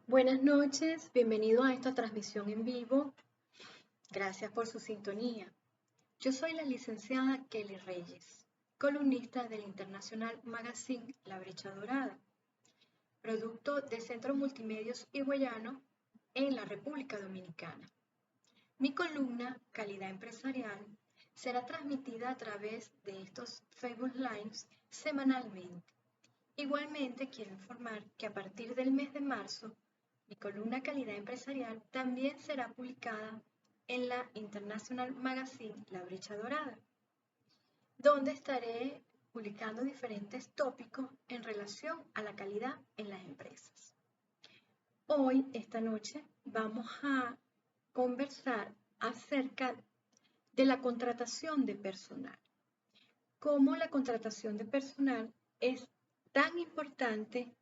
Buenas noches, bienvenido a esta transmisión en vivo. Gracias por su sintonía. Yo soy la licenciada Kelly Reyes, columnista del International Magazine La Brecha Dorada, producto de Centro Multimedios Higüeyano en la República Dominicana. Mi columna, Calidad Empresarial, será transmitida a través de estos Facebook Lives semanalmente. Igualmente, quiero informar que a partir del mes de marzo, mi columna Calidad Empresarial también será publicada en la International Magazine La Brecha Dorada, donde estaré publicando diferentes tópicos en relación a la calidad en las empresas. Hoy, esta noche, vamos a conversar acerca de la contratación de personal. Cómo la contratación de personal es tan importante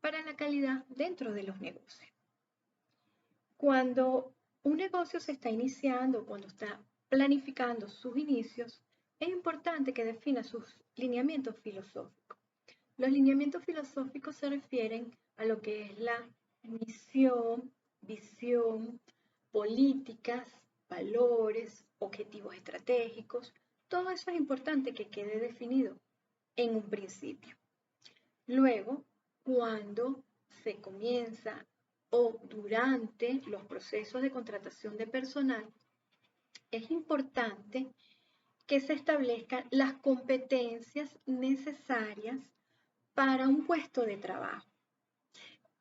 para la calidad dentro de los negocios. Cuando un negocio se está iniciando, cuando está planificando sus inicios, es importante que defina sus lineamientos filosóficos. Los lineamientos filosóficos se refieren a lo que es la misión, visión, políticas, valores, objetivos estratégicos. Todo eso es importante que quede definido en un principio. Luego, cuando se comienza o durante los procesos de contratación de personal, es importante que se establezcan las competencias necesarias para un puesto de trabajo.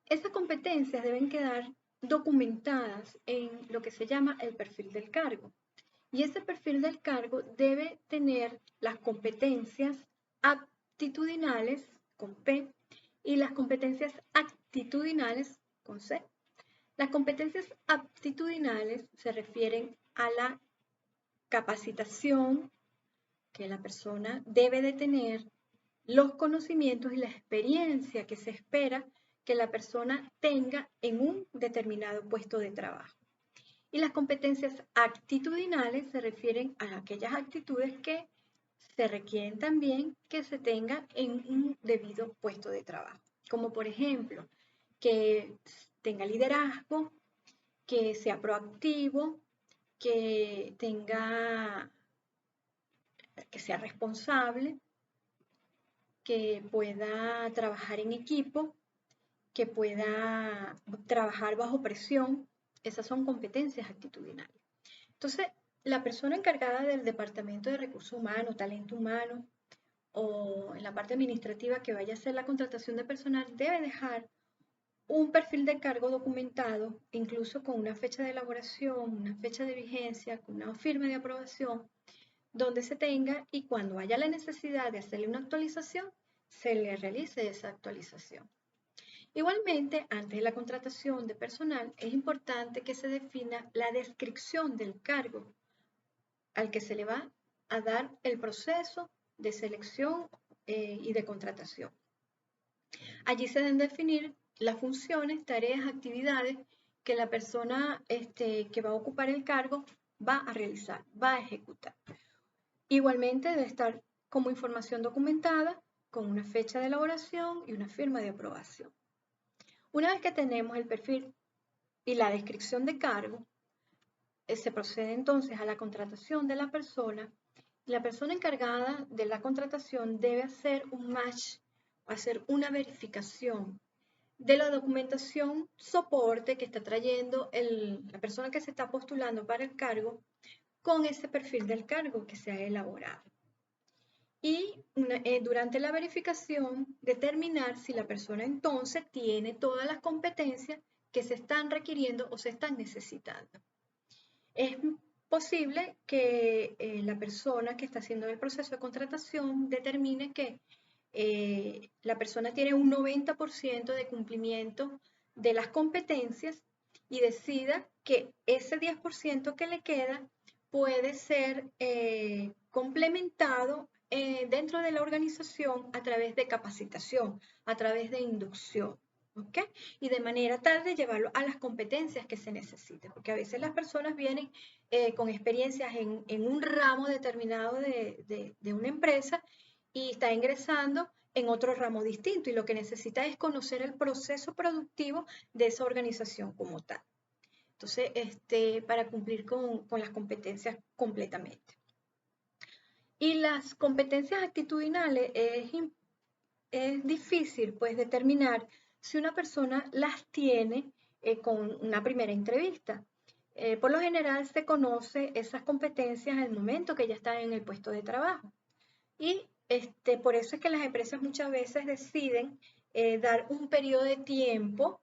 Esas competencias deben quedar documentadas en lo que se llama el perfil del cargo. Y ese perfil del cargo debe tener las competencias aptitudinales con P y las competencias actitudinales con C. Las competencias aptitudinales se refieren a la capacitación que la persona debe de tener, los conocimientos y la experiencia que se espera que la persona tenga en un determinado puesto de trabajo. Y las competencias actitudinales se refieren a aquellas actitudes que se requieren también que se tenga en un debido puesto de trabajo. Como por ejemplo, que tenga liderazgo, que sea proactivo, que sea responsable, que pueda trabajar en equipo, que pueda trabajar bajo presión. Esas son competencias actitudinales. Entonces, la persona encargada del departamento de recursos humanos, talento humano o en la parte administrativa que vaya a hacer la contratación de personal debe dejar un perfil de cargo documentado, incluso con una fecha de elaboración, una fecha de vigencia, con una firma de aprobación, donde se tenga y cuando haya la necesidad de hacerle una actualización, se le realice esa actualización. Igualmente, antes de la contratación de personal, es importante que se defina la descripción del cargo al que se le va a dar el proceso de selección y de contratación. Allí se deben definir las funciones, tareas, actividades que la persona que va a ocupar el cargo va a realizar, va a ejecutar. Igualmente debe estar como información documentada con una fecha de elaboración y una firma de aprobación. Una vez que tenemos el perfil y la descripción de cargo, se procede entonces a la contratación de la persona. La persona encargada de la contratación debe hacer un match, hacer una verificación de la documentación soporte que está trayendo la persona que se está postulando para el cargo con ese perfil del cargo que se ha elaborado. Y durante la verificación determinar si la persona entonces tiene todas las competencias que se están requiriendo o se están necesitando. Es posible que la persona que está haciendo el proceso de contratación determine que la persona tiene un 90% de cumplimiento de las competencias y decida que ese 10% que le queda puede ser complementado dentro de la organización a través de capacitación, a través de inducción. ¿Okay? Y de manera tal de llevarlo a las competencias que se necesiten, porque a veces las personas vienen con experiencias en un ramo determinado de una empresa y está ingresando en otro ramo distinto y lo que necesita es conocer el proceso productivo de esa organización como tal. Entonces, para cumplir con las competencias completamente. Y las competencias actitudinales es difícil pues determinar si una persona las tiene con una primera entrevista. Por lo general se conoce esas competencias al momento que ya está en el puesto de trabajo. Y por eso es que las empresas muchas veces deciden dar un periodo de tiempo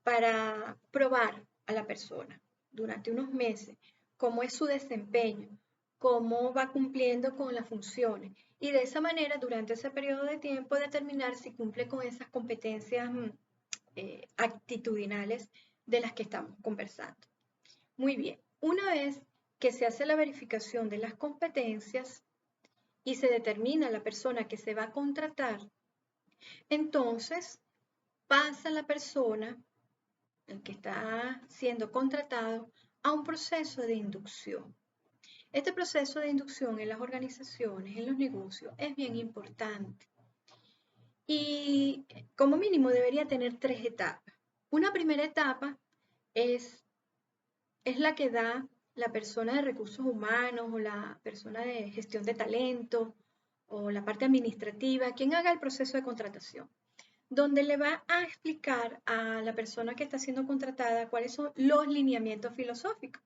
para probar a la persona durante unos meses, cómo es su desempeño, cómo va cumpliendo con las funciones. Y de esa manera, durante ese periodo de tiempo, determinar si cumple con esas competencias actitudinales de las que estamos conversando. Muy bien, una vez que se hace la verificación de las competencias y se determina la persona que se va a contratar, entonces pasa la persona, el que está siendo contratado, a un proceso de inducción. Este proceso de inducción en las organizaciones, en los negocios, es bien importante. Y como mínimo debería tener 3 etapas. Una primera etapa es la que da la persona de recursos humanos o la persona de gestión de talento o la parte administrativa, quien haga el proceso de contratación, donde le va a explicar a la persona que está siendo contratada cuáles son los lineamientos filosóficos.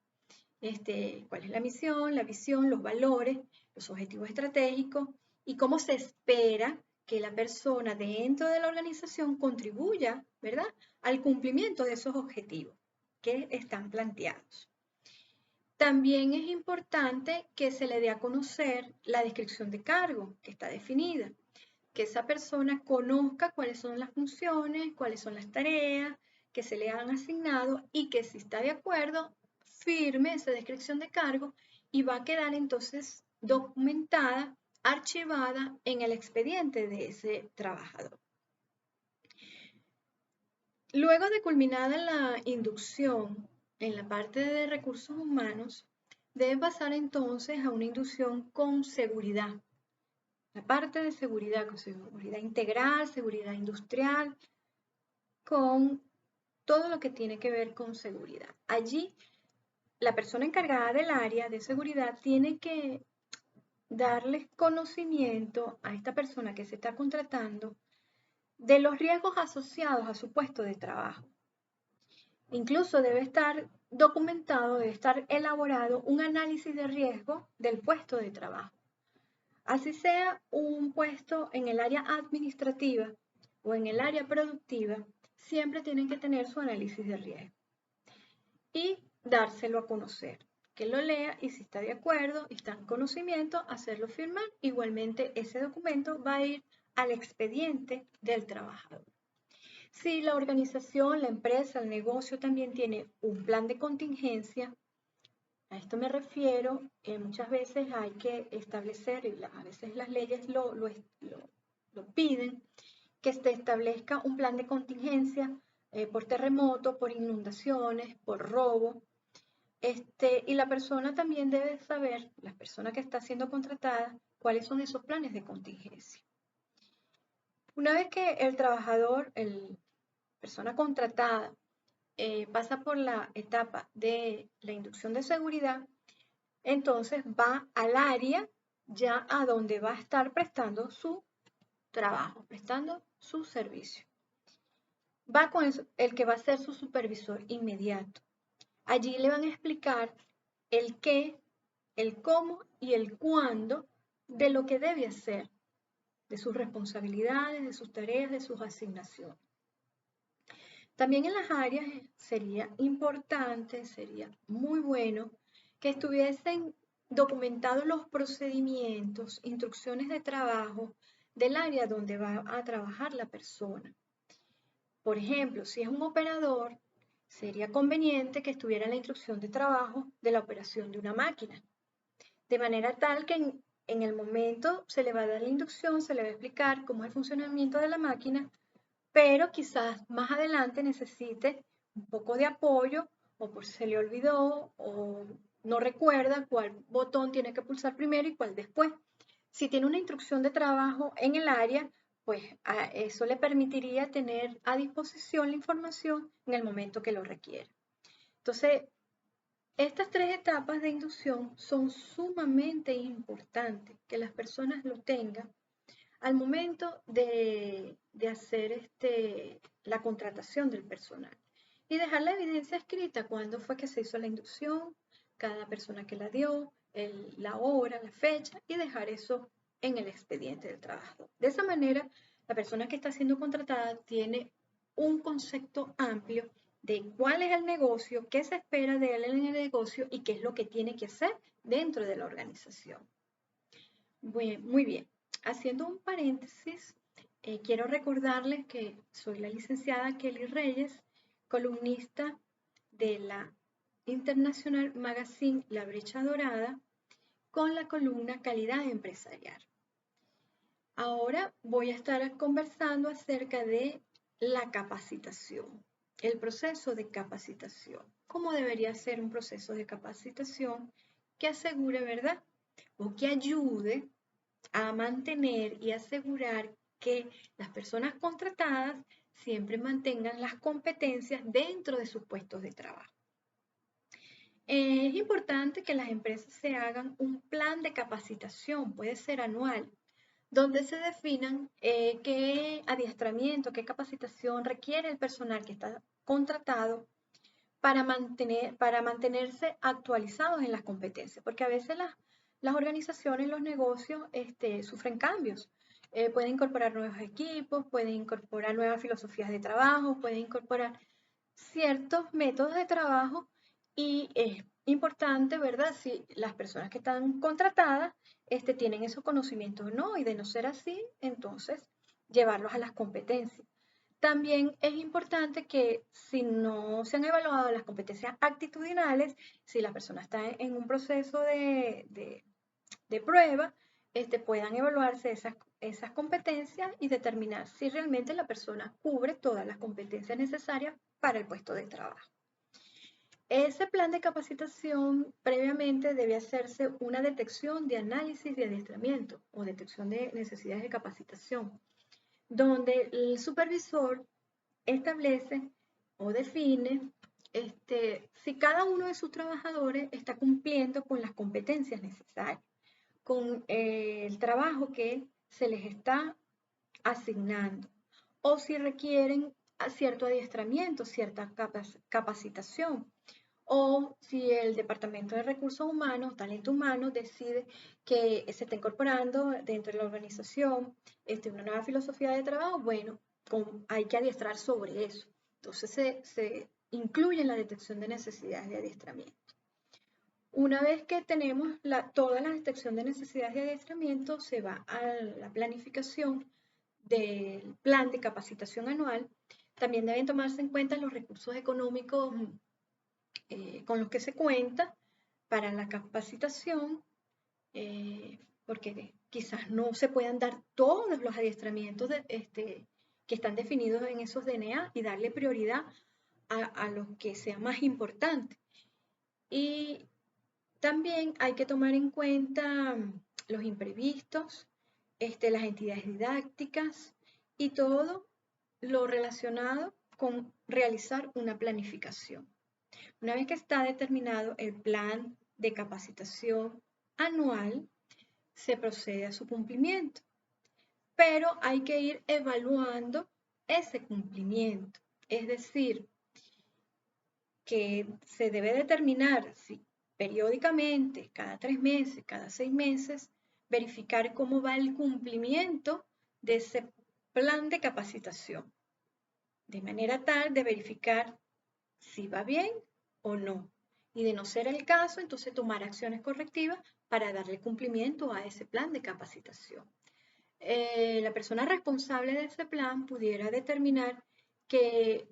Cuál es la misión, la visión, los valores, los objetivos estratégicos y cómo se espera que la persona dentro de la organización contribuya, ¿verdad?, al cumplimiento de esos objetivos que están planteados. También es importante que se le dé a conocer la descripción de cargo que está definida, que esa persona conozca cuáles son las funciones, cuáles son las tareas que se le han asignado y que si está de acuerdo, firme esa descripción de cargo y va a quedar entonces documentada, archivada en el expediente de ese trabajador. Luego de culminada la inducción en la parte de recursos humanos, debe pasar entonces a una inducción con seguridad. La parte de seguridad, con seguridad integral, seguridad industrial, con todo lo que tiene que ver con seguridad. Allí, la persona encargada del área de seguridad tiene que darle conocimiento a esta persona que se está contratando de los riesgos asociados a su puesto de trabajo. Incluso debe estar documentado, debe estar elaborado un análisis de riesgo del puesto de trabajo. Así sea un puesto en el área administrativa o en el área productiva, siempre tienen que tener su análisis de riesgo y dárselo a conocer, que lo lea y si está de acuerdo y está en conocimiento, hacerlo firmar. Igualmente ese documento va a ir al expediente del trabajador. Si la organización, la empresa, el negocio también tiene un plan de contingencia, a esto me refiero, muchas veces hay que establecer, y a veces las leyes lo piden, que se establezca un plan de contingencia por terremoto, por inundaciones, por robo. Y la persona también debe saber, la persona que está siendo contratada, cuáles son esos planes de contingencia. Una vez que el trabajador, la persona contratada, pasa por la etapa de la inducción de seguridad, entonces va al área ya a donde va a estar prestando su trabajo, prestando su servicio. Va con el que va a ser su supervisor inmediato. Allí le van a explicar el qué, el cómo y el cuándo de lo que debe hacer, de sus responsabilidades, de sus tareas, de sus asignaciones. También en las áreas sería importante, sería muy bueno que estuviesen documentados los procedimientos, instrucciones de trabajo del área donde va a trabajar la persona. Por ejemplo, si es un operador, sería conveniente que estuviera la instrucción de trabajo de la operación de una máquina, de manera tal que en el momento se le va a dar la inducción, se le va a explicar cómo es el funcionamiento de la máquina, pero quizás más adelante necesite un poco de apoyo o por si se le olvidó o no recuerda cuál botón tiene que pulsar primero y cuál después. Si tiene una instrucción de trabajo en el área, pues eso le permitiría tener a disposición la información en el momento que lo requiera. Entonces, estas tres etapas de inducción son sumamente importantes que las personas lo tengan al momento de hacer la contratación del personal y dejar la evidencia escrita cuándo fue que se hizo la inducción, cada persona que la dio, la hora, la fecha y dejar eso en el expediente del trabajo. De esa manera, la persona que está siendo contratada tiene un concepto amplio de cuál es el negocio, qué se espera de él en el negocio y qué es lo que tiene que hacer dentro de la organización. Muy bien. Haciendo un paréntesis, quiero recordarles que soy la licenciada Kelly Reyes, columnista de la International Magazine La Brecha Dorada, con la columna Calidad Empresarial. Ahora voy a estar conversando acerca de la capacitación, el proceso de capacitación. ¿Cómo debería ser un proceso de capacitación que asegure, verdad? O que ayude a mantener y asegurar que las personas contratadas siempre mantengan las competencias dentro de sus puestos de trabajo. Es importante que las empresas se hagan un plan de capacitación, puede ser anual, donde se definan qué adiestramiento, qué capacitación requiere el personal que está contratado para mantenerse actualizados en las competencias, porque a veces las organizaciones, los negocios sufren cambios. Pueden incorporar nuevos equipos, pueden incorporar nuevas filosofías de trabajo, pueden incorporar ciertos métodos de trabajo y es importante, ¿verdad? Si las personas que están contratadas tienen esos conocimientos o no, y de no ser así, entonces llevarlos a las competencias. También es importante que si no se han evaluado las competencias actitudinales, si la persona está en un proceso de prueba, puedan evaluarse esas competencias y determinar si realmente la persona cubre todas las competencias necesarias para el puesto de trabajo. Ese plan de capacitación previamente debe hacerse una detección de análisis de adiestramiento o detección de necesidades de capacitación, donde el supervisor establece o define si cada uno de sus trabajadores está cumpliendo con las competencias necesarias, con el trabajo que se les está asignando, o si requieren cierto adiestramiento, cierta capacitación, o si el Departamento de Recursos Humanos, Talento Humano, decide que se está incorporando dentro de la organización una nueva filosofía de trabajo, bueno, hay que adiestrar sobre eso. Entonces se incluye en la detección de necesidades de adiestramiento. Una vez que tenemos toda la detección de necesidades de adiestramiento, se va a la planificación del plan de capacitación anual. También deben tomarse en cuenta los recursos económicos con los que se cuenta para la capacitación, porque quizás no se puedan dar todos los adiestramientos que están definidos en esos DNA y darle prioridad a lo que sea más importante. Y también hay que tomar en cuenta los imprevistos, las entidades didácticas y todo lo relacionado con realizar una planificación. Una vez que está determinado el plan de capacitación anual, se procede a su cumplimiento, pero hay que ir evaluando ese cumplimiento. Es decir, que se debe determinar si periódicamente, cada 3 meses, cada 6 meses, verificar cómo va el cumplimiento de ese plan de capacitación, de manera tal de verificar si va bien o no. Y de no ser el caso, entonces tomar acciones correctivas para darle cumplimiento a ese plan de capacitación. La persona responsable de ese plan pudiera determinar que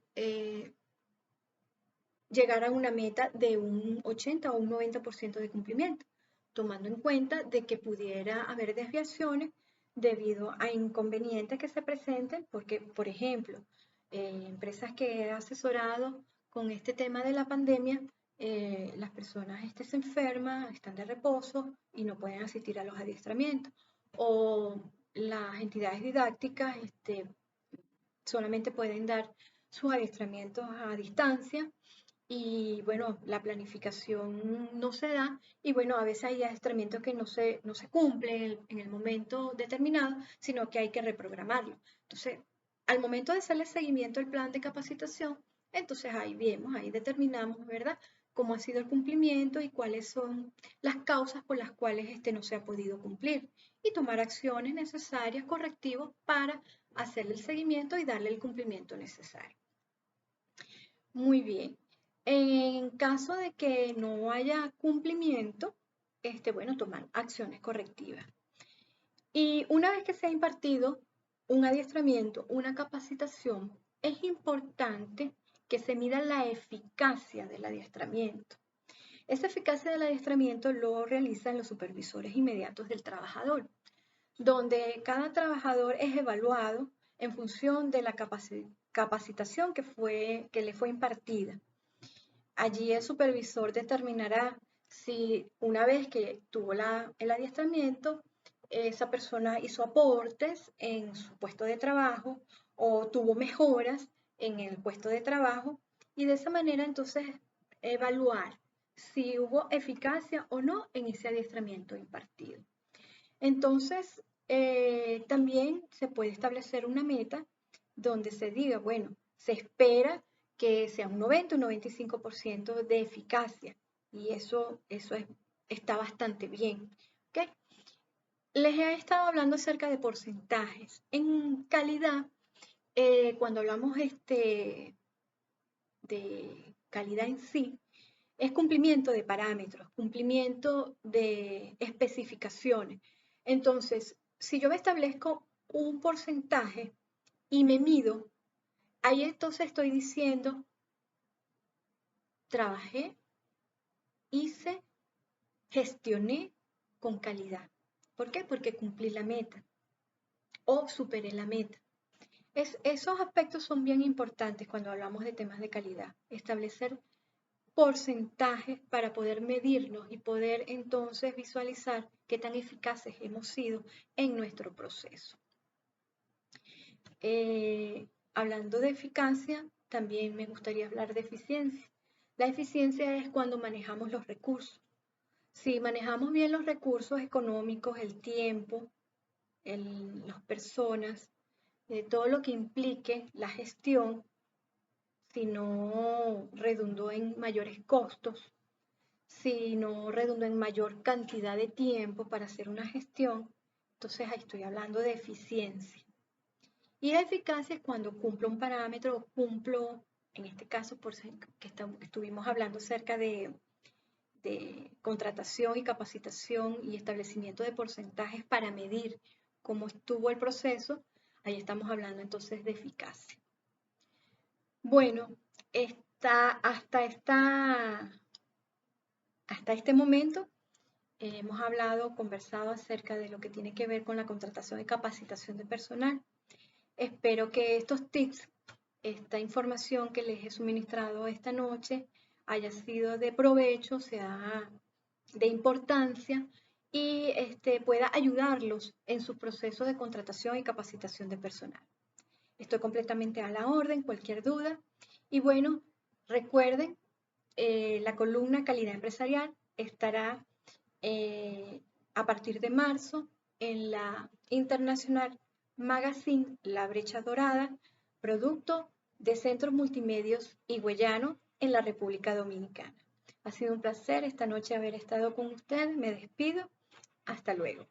llegar a una meta de un 80 o un 90% de cumplimiento, tomando en cuenta de que pudiera haber desviaciones debido a inconvenientes que se presenten, porque, por ejemplo, empresas que he asesorado con este tema de la pandemia, las personas se enferman, están de reposo y no pueden asistir a los adiestramientos. o las entidades didácticas solamente pueden dar sus adiestramientos a distancia y bueno, la planificación no se da y bueno, a veces hay adiestramientos que no se cumplen en el momento determinado, sino que hay que reprogramarlo. Entonces, al momento de hacerle seguimiento al plan de capacitación, entonces ahí vemos, ahí determinamos, ¿verdad?, cómo ha sido el cumplimiento y cuáles son las causas por las cuales no se ha podido cumplir y tomar acciones necesarias, correctivos para hacerle el seguimiento y darle el cumplimiento necesario. Muy bien. En caso de que no haya cumplimiento, bueno, tomar acciones correctivas. Y una vez que se ha impartido un adiestramiento, una capacitación, es importante que se mida la eficacia del adiestramiento. Esa eficacia del adiestramiento lo realizan los supervisores inmediatos del trabajador, donde cada trabajador es evaluado en función de la capacitación que le fue impartida. Allí el supervisor determinará si una vez que tuvo el adiestramiento, esa persona hizo aportes en su puesto de trabajo o tuvo mejoras en el puesto de trabajo y de esa manera entonces evaluar si hubo eficacia o no en ese adiestramiento impartido. Entonces, también se puede establecer una meta donde se diga, bueno, se espera que sea un 90 o un 95% de eficacia y eso está bastante bien. ¿Okay? Les he estado hablando acerca de porcentajes. En calidad, cuando hablamos de calidad en sí, es cumplimiento de parámetros, cumplimiento de especificaciones. Entonces, si yo me establezco un porcentaje y me mido, ahí entonces estoy diciendo, trabajé, hice, gestioné con calidad. ¿Por qué? Porque cumplí la meta o superé la meta. Esos aspectos son bien importantes cuando hablamos de temas de calidad. Establecer porcentajes para poder medirnos y poder entonces visualizar qué tan eficaces hemos sido en nuestro proceso. Hablando de eficacia, también me gustaría hablar de eficiencia. La eficiencia es cuando manejamos los recursos. Si manejamos bien los recursos económicos, el tiempo, las personas, todo lo que implique la gestión, si no redundó en mayores costos, si no redundó en mayor cantidad de tiempo para hacer una gestión, entonces ahí estoy hablando de eficiencia. Y la eficacia es cuando cumplo un parámetro o cumplo, en este caso, que estuvimos hablando acerca de contratación y capacitación y establecimiento de porcentajes para medir cómo estuvo el proceso, ahí estamos hablando entonces de eficacia. Bueno, hasta este momento hemos conversado acerca de lo que tiene que ver con la contratación y capacitación de personal. Espero que estos tips, esta información que les he suministrado esta noche, haya sido de provecho, sea de importancia y pueda ayudarlos en su proceso de contratación y capacitación de personal. Estoy completamente a la orden, cualquier duda. Y bueno, recuerden, la columna Calidad Empresarial estará a partir de marzo en la International Magazine La Brecha Dorada, producto de Centros Multimedios Higüeyano en la República Dominicana. Ha sido un placer esta noche haber estado con ustedes. Me despido. Hasta luego.